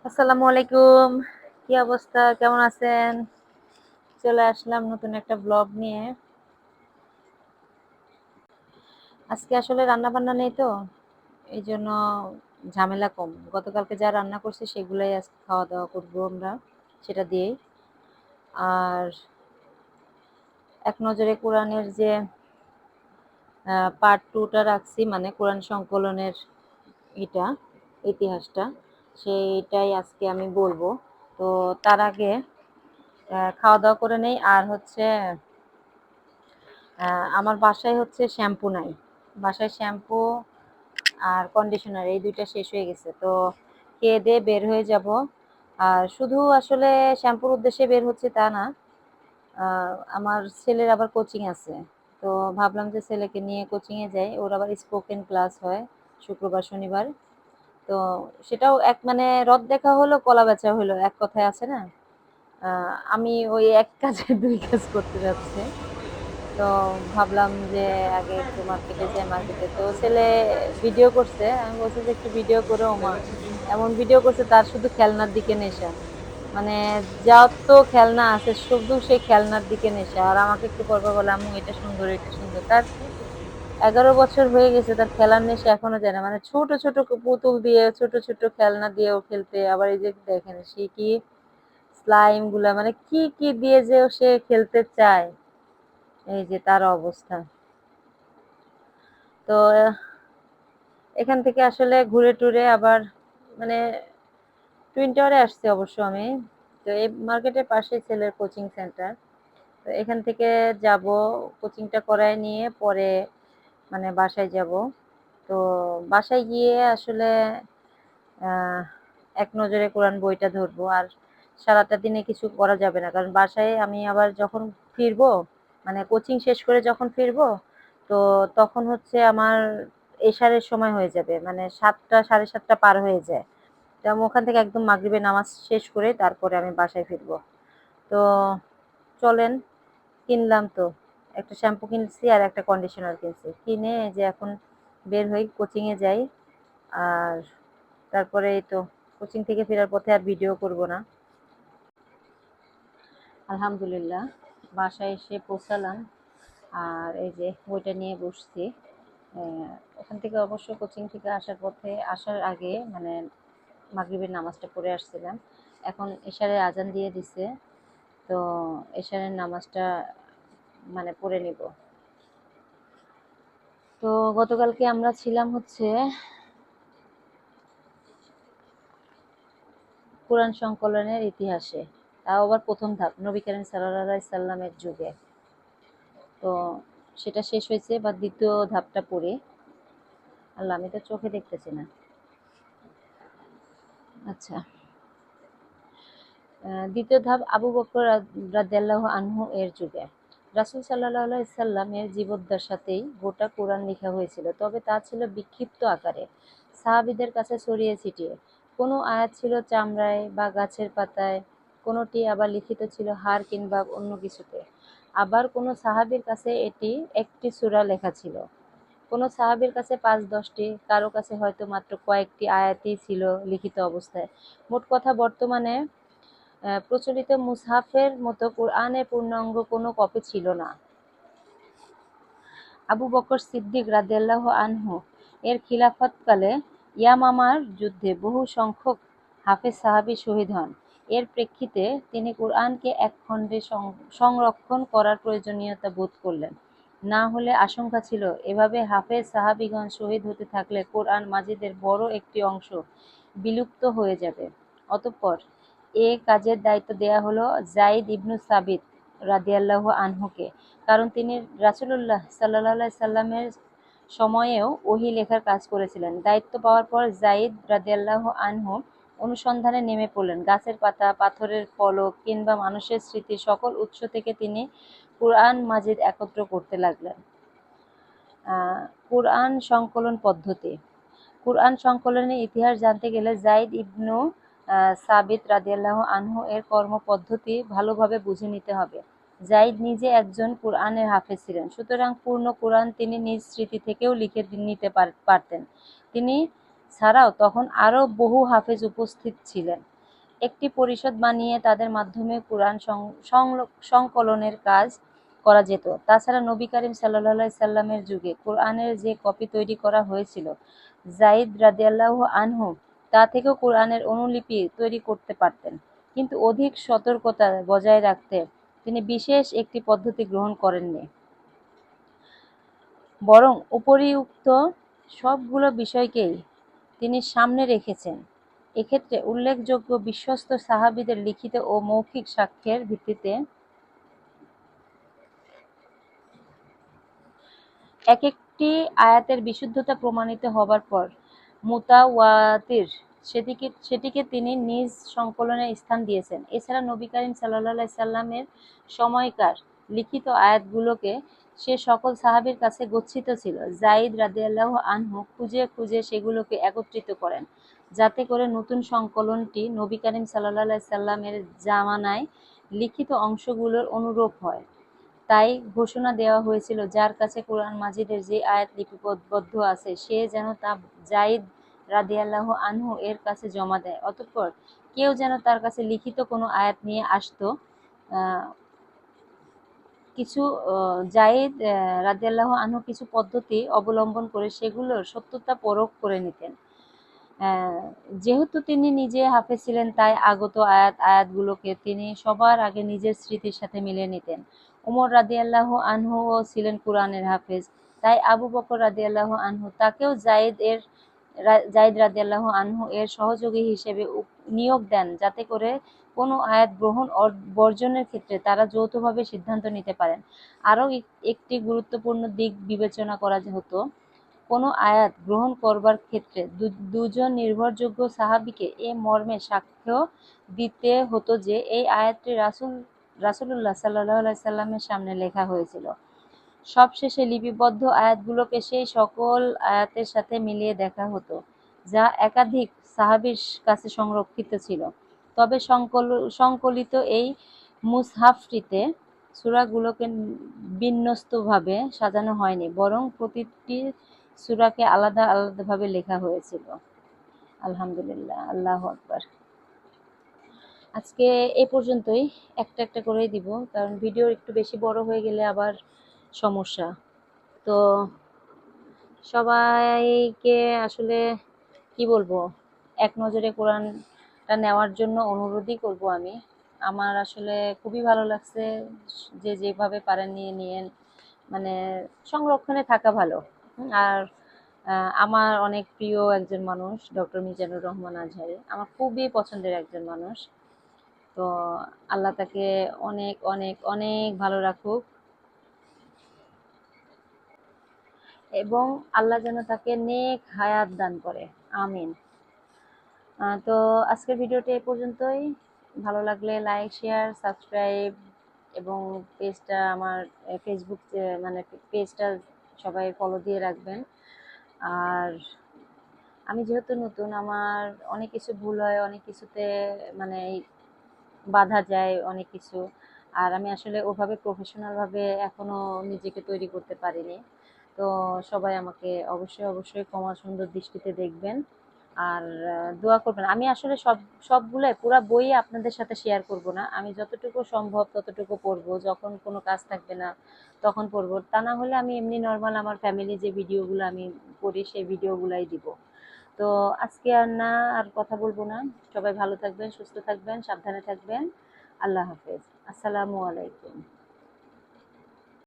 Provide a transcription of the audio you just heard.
আসসালামু আলাইকুম। কি অবস্থা? কেমন আছেন? চলে আসলাম নতুন একটা ব্লগ নিয়ে। আজকে আসলে রান্না-বান্না নেই তো, এইজন্য ঝামেলা কম। গতকালকে যা রান্না করছি সেগুলাই আজকে খাওয়া-দাওয়া করব আমরা, সেটা দিয়েই। আর এক নজরে কোরআনের যে পার্ট 2 টা রাখছি, মানে কোরআন সংকলনের ইটা, ইতিহাসটা, সেইটাই আজকে আমি বলবো। তো তার আগে খাওয়া-দাওয়া করে নেই। আর হচ্ছে আমার বাসায় হচ্ছে শ্যাম্পু নাই। বাসায় শ্যাম্পু আর কন্ডিশনার এই ২ টা শেষ হয়ে গেছে। তো খেয়ে-দেয়ে বের হয়ে যাব। আর শুধু আসলে শ্যাম্পুর উদ্দেশ্যে বের হচ্ছি তা না। আ আমার ছেলের আবার কোচিং আছে। তো ভাবলাম যে ছেলেকে নিয়ে কোচিংয়ে যাই। ওর আবার স্পোকেন ক্লাস হয় শুক্রবার, শনিবার। তো সেটাও মানে রদ দেখা হলো, কলা বেচা হলো। এক কথায় আছে না? আ আমি ওই এক কাজে ২ কাজ করতে যাচ্ছি। তো ভাবলাম যে আগে একটু মার্কেটে যাই, মার্কেটে তো ছেলে ভিডিও করছে। আমি বলছি যে একটু ভিডিও করো ওমা। এমন ভিডিও করছে তার শুধু খেলনার দিকে নেশা। মানে যত খেলনা আছে শুধু সেই খেলনার দিকে নেশা। আর আমাকে একটু পরপর বলে আম্মু এটা সুন্দর, এটা সুন্দর। তার ১১ বছর হয়ে গেছে, তার খেলার নেশা এখনো যায় না। মানে ছোট, ছোট পুতুল দিয়ে, ছোট, ছোট খেলনা দিয়েও খেলতে। আবার এই যে দেখেন সে কি স্লাইম গুলা, মানে কি, কি দিয়ে যে সে খেলতে চায়। এই যে তার অবস্থা। তো এখান থেকে আসলে ঘুরে টুরে আবার মানে টুইন টাওয়ারে আসছি অবশ্য আমি। তো এই মার্কেটের পাশেই ছেলের কোচিং সেন্টার। তো এখান থেকে যাব, কোচিংটা করায় নিয়ে পরে মানে বাসায় যাব। তো বাসায় গিয়ে আসলে আহ, এক নজরে কোরআন বইটা ধরবো। আর সারাটা দিনে কিছু করা যাবে না, কারণ বাসায় আমি আবার যখন ফিরবো, মানে কোচিং শেষ করে যখন ফিরবো, তো তখন হচ্ছে আমার এশারের সময় হয়ে যাবে, মানে ৭টা ৭:৩০ পার হয়ে যায়। তো আমি ওখান থেকে একদম মাগরিবের নামাজ শেষ করে তারপরে আমি বাসায় ফিরবো। তো চলেন, কিনলাম তো, একটা শ্যাম্পু কিনছি আর একটা কন্ডিশনার কিনছি, কিনে এই যে এখন বের হই, কোচিংয়ে যাই। আর তারপরে এই তো কোচিং থেকে ফেরার পথে আর ভিডিও করব না। আলহামদুলিল্লাহ বাসায় এসে পৌঁছালাম। আর এই যে বইটা নিয়ে বসছি। ওখান থেকে অবশ্য কোচিং থেকে আসার পথে, আসার আগে মানে মাগরিবের নামাজটা পড়ে আসছিলাম। এখন এশারের আজান দিয়ে দিছে। তো এশারের নামাজটা মানে পড়ে নিব। তো গতকালকে আমরা ছিলাম হচ্ছে কোরআন সংকলনের ইতিহাসে, তাও আবার প্রথম ধাপ নবী করিম সাল্লাল্লাহু আলাইহি সাল্লামের যুগে। তো সেটা শেষ হয়েছে, বা দ্বিতীয় ধাপটা পড়ি। আল্লাহ, আমি তো চোখে দেখতেছি না। আচ্ছা, দ্বিতীয় ধাপ আবু বকর রাদিয়াল্লাহু আনহু এর যুগে। রাসূল সাল্লাল্লাহু আলাইহি সাল্লামের জীবদ্দশাতেই গোটা কোরআন লেখা হয়েছিল, তবে তা ছিল বিক্ষিপ্ত আকারে, সাহাবীদের কাছে ছড়িয়ে ছিটিয়ে। কোনো আয়াত ছিল চামড়ায় বা গাছের পাতায়, কোনোটি আবার লিখিত ছিল হাড় কিংবা অন্য কিছুতে। আবার কোনো সাহাবীর কাছে এটি একটি সূরা লেখা ছিল, কোনো সাহাবীর কাছে ৫-১০টি, কারো কাছে হয়তো মাত্র কয়েকটি আয়াতই ছিল লিখিত অবস্থায়। মোট কথা, বর্তমানে প্রচলিত মুসহাফের মতো কুরআনের পূর্ণাঙ্গ কোনো কপি ছিল না। আবু বকর সিদ্দিক রাদিয়াল্লাহু আনহু এর খিলাফতকালে ইয়ামামার যুদ্ধে বহু সংখ্যক হাফেজ সাহাবী শহীদ হন। এর প্রেক্ষিতে তিনি কুরআনকে এক খণ্ডে সংরক্ষণ করার প্রয়োজনীয়তা বোধ করলেন। না হলে আশঙ্কা ছিল, এভাবে হাফেজ সাহাবীগণ শহীদ হতে থাকলে কোরআন মাজিদের বড় একটি অংশ বিলুপ্ত হয়ে যাবে। অতঃপর এ কাজের দায়িত্ব দেয়া হলো যায়েদ ইবনু সাবিত রাদিয়াল্লাহু আনহুকে, কারণ তিনি রাসূলুল্লাহ সাল্লাল্লাহু আলাইহি সাল্লামের সময়েও ওহী লেখার কাজ করেছিলেন। দায়িত্ব পাওয়ার পর যায়েদ রাদিয়াল্লাহু আনহু অনুসন্ধানে নেমে পড়লেন। গাছের পাতা, পাথরের ফলক কিংবা মানুষের স্মৃতি, সকল উৎস থেকে তিনি কুরআন মাজিদ একত্র করতে লাগলেন। কুরআন সংকলন পদ্ধতি। কুরআন সংকলনের ইতিহাস জানতে গেলে যায়েদ ইবনু সাবিত রাদিয়াল্লাহু আনহু এর কর্মপদ্ধতি ভালোভাবে বুঝে নিতে হবে। যায়েদ নিজে একজন কুরআনের হাফেজ ছিলেন, সুতরাং পূর্ণ কুরআন তিনি নিজ স্মৃতি থেকেও লিখে নিতে পারতেন। তিনি ছাড়াও তখন আরও বহু হাফেজ উপস্থিত ছিলেন। একটি পরিষদ বানিয়ে তাদের মাধ্যমে কুরআন সংকলনের কাজ করা যেত। তাছাড়া নবী করিম সাল্লাল্লাহু আলাইহি সাল্লামের যুগে কুরআনের যে কপি তৈরি করা হয়েছিল, যায়েদ রাদিয়াল্লাহু আনহু তা থেকেও কুরআনের অনুলিপি তৈরি করতে পারতেন, কিন্তু অধিক সতর্কতা বজায় রাখতে তিনি বিশেষ একটি পদ্ধতি গ্রহণ করেননি, বরং উপরিউক্ত সবগুলো বিষয়কেই তিনি সামনে রেখেছেন। এক্ষেত্রে উল্লেখযোগ্য বিশ্বস্ত সাহাবীদের লিখিত ও মৌখিক সাক্ষ্যের ভিত্তিতে এক একটি আয়াতের বিশুদ্ধতা প্রমাণিত হবার পর মুতাওয়াতির সেটিকে তিনি নিজ সংকলনে স্থান দিয়েছেন। এছাড়া নবী করিম সাল্লাল্লাহু আলাইহি সাল্লামের সময়কার লিখিত আয়াতগুলোকে সে সকল সাহাবীর কাছে গচ্ছিত ছিল। যায়েদ রাদিয়াল্লাহু আনহু খুঁজে খুঁজে সেগুলোকে একত্রিত করেন, যাতে করে নতুন সংকলনটি নবী করিম সাল্লাল্লাহু আলাইহি সাল্লামের জামানায় লিখিত অংশগুলোর অনুরূপ হয়। তাই ঘোষণা দেওয়া হয়েছিল, যার কাছে কুরআন মাজিদের যে আয়াত লিপিবদ্ধ আছে সে যেন তা যায়েদ রাদিয়াল্লাহু আনহু এর কাছে জমা দেয়। অতঃপর কেউ যেন তার কাছে লিখিত কোনো আয়াত নিয়ে আসতো, কিছু যায়েদ রাদিয়াল্লাহু আনহু কিছু পদ্ধতি অবলম্বন করে সেগুলোর সত্যতা পরখ করে নিতেন। যেহেতু তিনি নিজে হাফেজ ছিলেন, তাই আগত আয়াতগুলোকে তিনি সবার আগে নিজের স্মৃতির সাথে মিলিয়ে নিতেন। ওমর রাদিয়াল্লাহু আনহুও ছিলেন কুরআনের হাফেজ, তাই আবু বকর রাদিয়াল্লাহু আনহু তাকেও যায়েদ রাদিয়াল্লাহু আনহু এর সহযোগী হিসেবে নিয়োগ দেন, যাতে করে কোনো আয়াত গ্রহণ বর্জনের ক্ষেত্রে তারা যৌথভাবে সিদ্ধান্ত নিতে পারেন। আরও একটি গুরুত্বপূর্ণ দিক বিবেচনা করা হতো, কোনো আয়াত গ্রহণ করবার ক্ষেত্রে দুজন নির্ভরযোগ্য সাহাবীকে এ মর্মে সাক্ষ্য দিতে হতো যে এই আয়াতটি রাসূলুল্লাহ সাল্লাল্লাহু আলাইহি সাল্লামের সামনে লেখা হয়েছিল। সবশেষে লিপিবদ্ধ আয়াতগুলোকে সেই সকল আয়াতের সাথে মিলিয়ে দেখা হতো, যা একাধিক সাহাবীর কাছে সংরক্ষিত ছিল। তবে সংকলিত এই মুসহাফটিতে সূরাগুলোকে বিন্যস্তভাবে সাজানো হয়নি, বরং প্রতিটি সূরাকে আলাদা আলাদাভাবে লেখা হয়েছিল। আলহামদুলিল্লাহ, আল্লাহু আকবার। আজকে এ পর্যন্তই, একটা একটা করেই দিব, কারণ ভিডিও একটু বেশি বড় হয়ে গেলে আবার সমস্যা। তো সবাইকে আসলে কি বলবো, এক নজরে কোরআনটা নেওয়ার জন্য অনুরোধই করব আমি। আমার আসলে খুবই ভালো লাগছে, যে যেভাবে পারেন নিয়ে নিয়েন, মানে সংরক্ষণে থাকা ভালো। আর আমার অনেক প্রিয় একজন মানুষ ডক্টর মিজানুর রহমান আজহারি, আমার খুবই পছন্দের একজন মানুষ। তো আল্লাহ তাকে অনেক অনেক অনেক ভালো রাখুক, এবং আল্লাহ যেন তাকে নেক হায়াত দান করে, আমিন। তো আজকের ভিডিওটি এ পর্যন্তই। ভালো লাগলে লাইক, শেয়ার, সাবস্ক্রাইব, এবং পেজটা আমার ফেসবুক মানে পেজটা সবাই ফলো দিয়ে রাখবেন। আর আমি যেহেতু নতুন, আমার অনেক কিছু ভুল হয়, অনেক কিছুতে মানে বাধা যায় অনেক কিছু, আর আমি আসলে ওভাবে প্রফেশনালভাবে এখনো নিজেকে তৈরি করতে পারিনি। তো সবাই আমাকে অবশ্যই অবশ্যই ক্ষমা সুন্দর দৃষ্টিতে দেখবেন, আর দোয়া করবেন। আমি আসলে সবগুলোই পুরা বই আপনাদের সাথে শেয়ার করব না, আমি যতটুকু সম্ভব ততটুকু পড়বো, যখন কোনো কাজ থাকবে না তখন পড়বো। তা না হলে আমি এমনি নর্মাল আমার ফ্যামিলি যে ভিডিওগুলো আমি করি সেই ভিডিওগুলাই দিব। তো আজকে আর না, আর কথা বলবো না। সবাই ভালো থাকবেন, সুস্থ থাকবেন, সাবধানে থাকবেন। আল্লাহ হাফেজ। আসসালামু আলাইকুম।